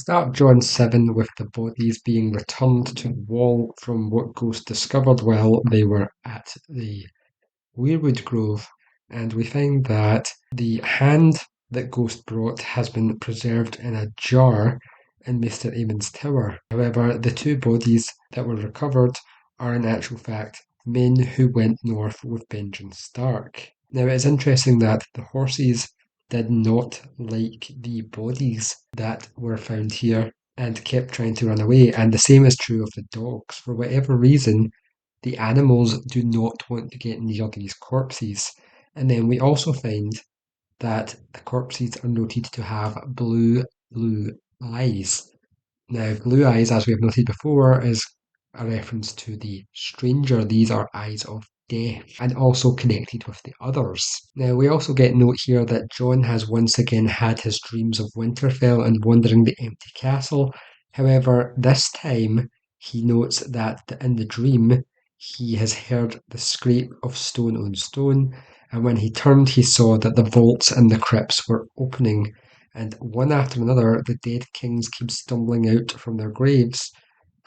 start John 7 with the bodies being returned to the wall from what Ghost discovered while they were at the Weirwood Grove, and we find that the hand that Ghost brought has been preserved in a jar in Mr. Amon's tower. However, the two bodies that were recovered are in actual fact men who went north with Benjen Stark. Now, it is interesting that the horses did not like the bodies that were found here and kept trying to run away, and the same is true of the dogs. For whatever reason, the animals do not want to get near these corpses. And then we also find that the corpses are noted to have blue eyes. Now, blue eyes, as we have noted before, is a reference to the stranger. These are eyes of death and also connected with the others. Now, we also get note here that John has once again had his dreams of Winterfell and wandering the empty castle. However, this time he notes that in the dream he has heard the scrape of stone on stone, and when he turned he saw that the vaults and the crypts were opening, and one after another the dead kings came stumbling out from their graves,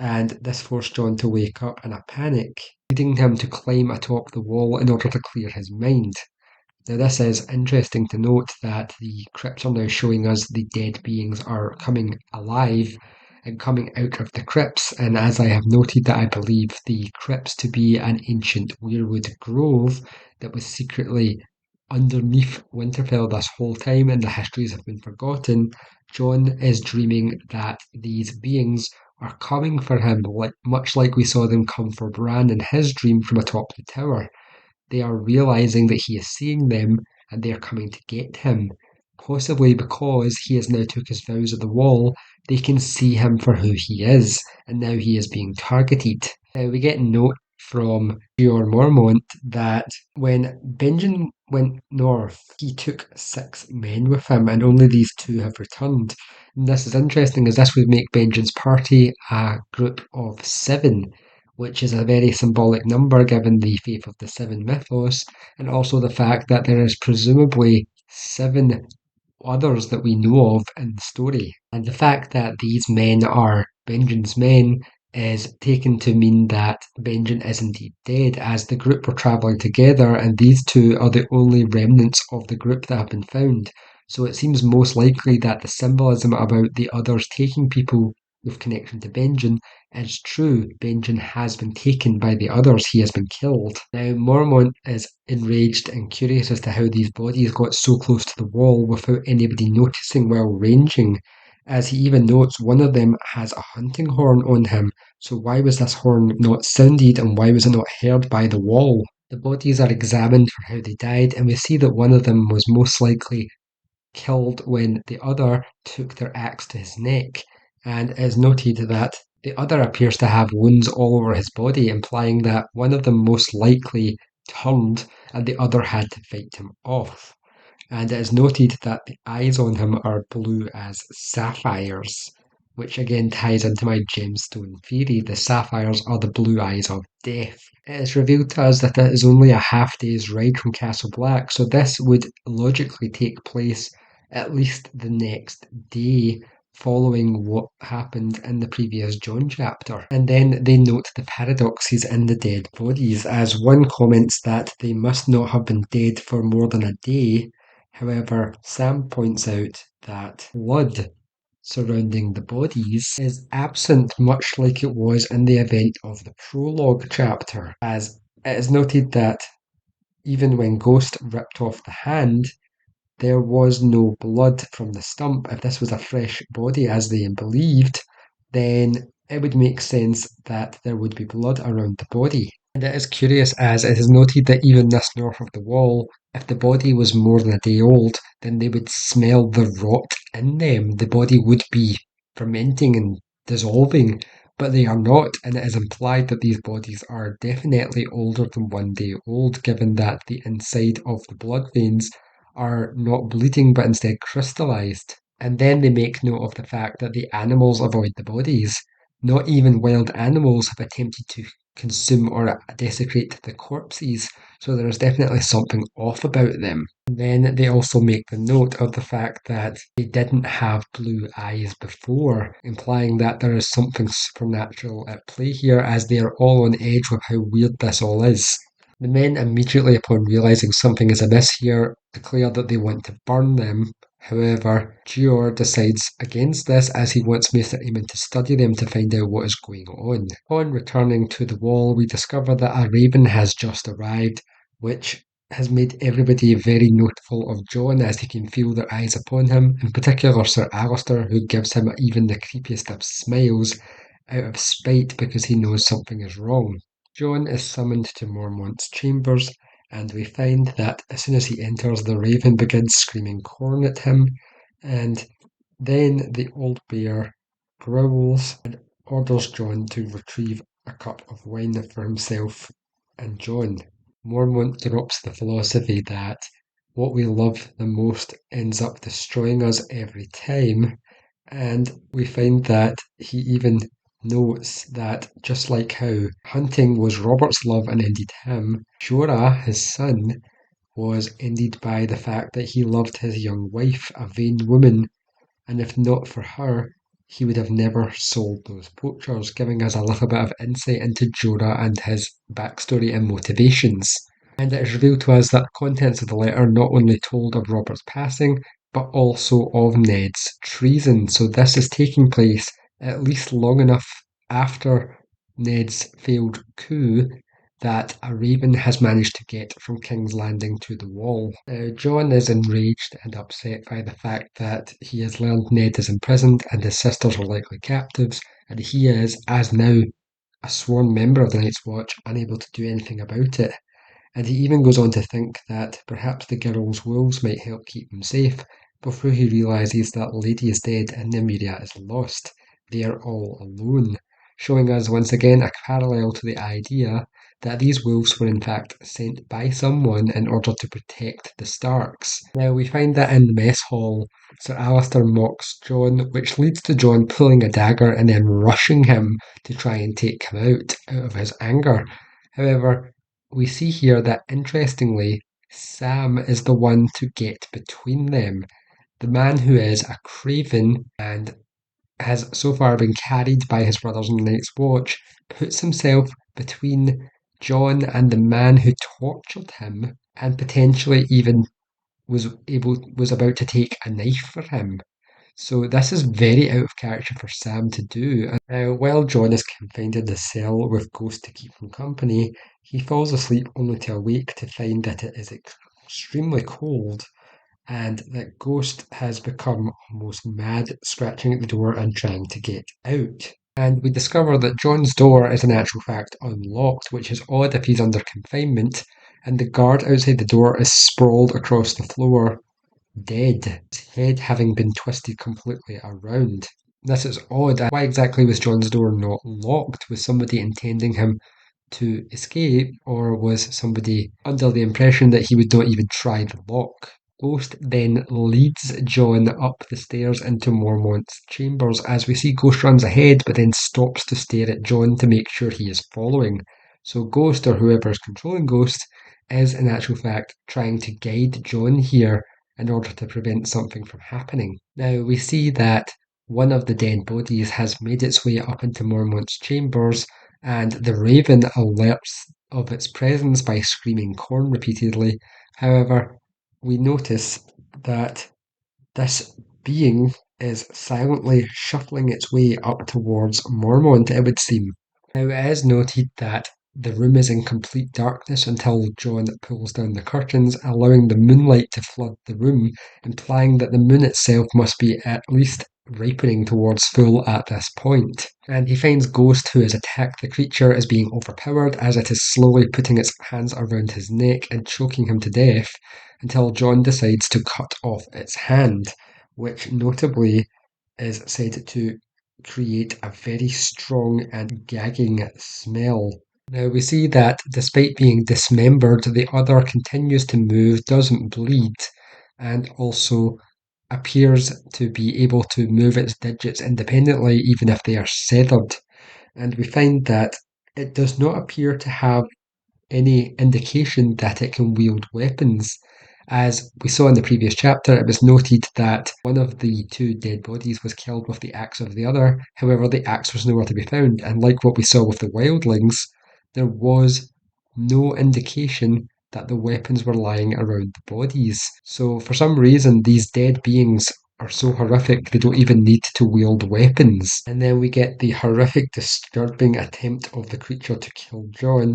and this forced John to wake up in a panic, leading him to climb atop the wall in order to clear his mind. Now, this is interesting to note that the crypts are now showing us the dead beings are coming alive and coming out of the crypts, and as I have noted that I believe the crypts to be an ancient weirwood grove that was secretly underneath Winterfell this whole time and the histories have been forgotten, John is dreaming that these beings are coming for him, much like we saw them come for Bran in his dream from atop the tower. They are realizing that he is seeing them and they are coming to get him. Possibly because he has now took his vows at the wall, they can see him for who he is, and now he is being targeted. We get a note from Jeor Mormont that when Benjen went north, he took 6 men with him, and only these 2 have returned. And this is interesting as this would make Benjen's party a group of 7, which is a very symbolic number given the Faith of the Seven mythos, and also the fact that there is presumably 7 others that we know of in the story. And the fact that these men are Benjen's men is taken to mean that Benjen is indeed dead, as the group were travelling together and these 2 are the only remnants of the group that have been found. So it seems most likely that the symbolism about the others taking people with connection to Benjen is true. Benjen has been taken by the others, he has been killed. Now, Mormont is enraged and curious as to how these bodies got so close to the wall without anybody noticing while ranging, as he even notes one of them has a hunting horn on him, so why was this horn not sounded and why was it not heard by the wall? The bodies are examined for how they died, and we see that one of them was most likely killed when the other took their axe to his neck, and it is noted that the other appears to have wounds all over his body, implying that one of them most likely turned and the other had to fight him off. And it is noted that the eyes on him are blue as sapphires, which again ties into my gemstone theory. The sapphires are the blue eyes of death. It is revealed to us that it is only a half day's ride from Castle Black, so this would logically take place at least the next day following what happened in the previous John chapter. And then they note the paradoxes in the dead bodies, as one comments that they must not have been dead for more than a day. However, Sam points out that blood surrounding the bodies is absent, much like it was in the event of the prologue chapter, as it is noted that even when Ghost ripped off the hand, there was no blood from the stump. If this was a fresh body, as they believed, then it would make sense that there would be blood around the body. And it is curious, as it is noted that even this north of the wall, if the body was more than a day old, then they would smell the rot in them. The body would be fermenting and dissolving, but they are not, and it is implied that these bodies are definitely older than 1 day old, given that the inside of the blood veins are not bleeding but instead crystallized. And then they make note of the fact that the animals avoid the bodies. Not even wild animals have attempted to consume or desecrate the corpses, so there is definitely something off about them. And then they also make the note of the fact that they didn't have blue eyes before, implying that there is something supernatural at play here, as they are all on edge with how weird this all is. The men immediately, upon realizing something is amiss here, declare that they want to burn them. However, Gior decides against this, as he wants Mr. to study them to find out what is going on. Upon returning to the wall, we discover that a raven has just arrived, which has made everybody very noteful of Jon, as he can feel their eyes upon him, in particular Sir Alistair, who gives him even the creepiest of smiles out of spite because he knows something is wrong. Jon is summoned to Mormont's chambers, and we find that as soon as he enters, the raven begins screaming corn at him, and then the old bear growls and orders Jon to retrieve a cup of wine for himself and Jon. Mormont drops the philosophy that what we love the most ends up destroying us every time, and we find that he even notes that just like how hunting was Robert's love and ended him, Jorah, his son, was ended by the fact that he loved his young wife, a vain woman, and if not for her, he would have never sold those poachers, giving us a little bit of insight into Jorah and his backstory and motivations. And it is revealed to us that the contents of the letter not only told of Robert's passing, but also of Ned's treason. So this is taking place at least long enough after Ned's failed coup that a raven has managed to get from King's Landing to the wall. Jon is enraged and upset by the fact that he has learned Ned is imprisoned and his sisters are likely captives, and he is, as now a sworn member of the Night's Watch, unable to do anything about it. And he even goes on to think that perhaps the girl's wolves might help keep him safe, before he realises that Lady is dead and Nymeria is lost. They are all alone, showing us once again a parallel to the idea that these wolves were in fact sent by someone in order to protect the Starks. Now we find that in the mess hall, Sir Alistair mocks Jon, which leads to Jon pulling a dagger and then rushing him to try and take him out of his anger. However, we see here that interestingly, Sam is the one to get between them. The man who is a craven and has so far been carried by his brothers in the Night's Watch puts himself between Jon and the man who tortured him and potentially even was about to take a knife for him. So this is very out of character for Sam to do. And now, while Jon is confined in the cell with Ghost to keep him company, he falls asleep only to awake to find that it is extremely cold and that Ghost has become almost mad, scratching at the door and trying to get out. And we discover that Jon's door is in actual fact unlocked, which is odd if he's under confinement, and the guard outside the door is sprawled across the floor, dead, his head having been twisted completely around. This is odd. Why exactly was Jon's door not locked? Was somebody intending him to escape, or was somebody under the impression that he would not even try the lock? Ghost then leads Jon up the stairs into Mormont's chambers, as we see Ghost runs ahead but then stops to stare at Jon to make sure he is following. So Ghost, or whoever is controlling Ghost, is in actual fact trying to guide Jon here in order to prevent something from happening. Now we see that one of the dead bodies has made its way up into Mormont's chambers, and the raven alerts of its presence by screaming corn repeatedly. However, we notice that this being is silently shuffling its way up towards Mormont, it would seem. Now, it is noted that the room is in complete darkness until Jon pulls down the curtains, allowing the moonlight to flood the room, implying that the moon itself must be at least ripening towards full at this point. And he finds Ghost, who has attacked the creature, as being overpowered as it is slowly putting its hands around his neck and choking him to death, until Jon decides to cut off its hand, which notably is said to create a very strong and gagging smell. Now we see that despite being dismembered, the other continues to move, doesn't bleed, and also appears to be able to move its digits independently even if they are severed. and we find that it does not appear to have any indication that it can wield weapons. As we saw in the previous chapter, it was noted that one of the two dead bodies was killed with the axe of the other. However, the axe was nowhere to be found, and like what we saw with the wildlings, there was no indication that the weapons were lying around the bodies. So, for some reason, these dead beings are so horrific they don't even need to wield weapons. And then we get the horrific, disturbing attempt of the creature to kill John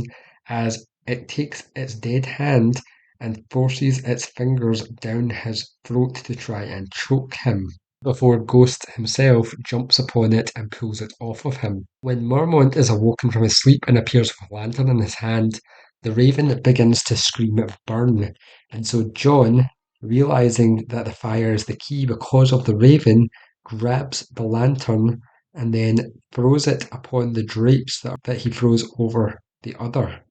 as it takes its dead hand and forces its fingers down his throat to try and choke him, before Ghost himself jumps upon it and pulls it off of him. When Mormont is awoken from his sleep and appears with a lantern in his hand, the raven begins to scream of burn, and so John, realizing that the fire is the key because of the raven, grabs the lantern and then throws it upon the drapes that he throws over the other.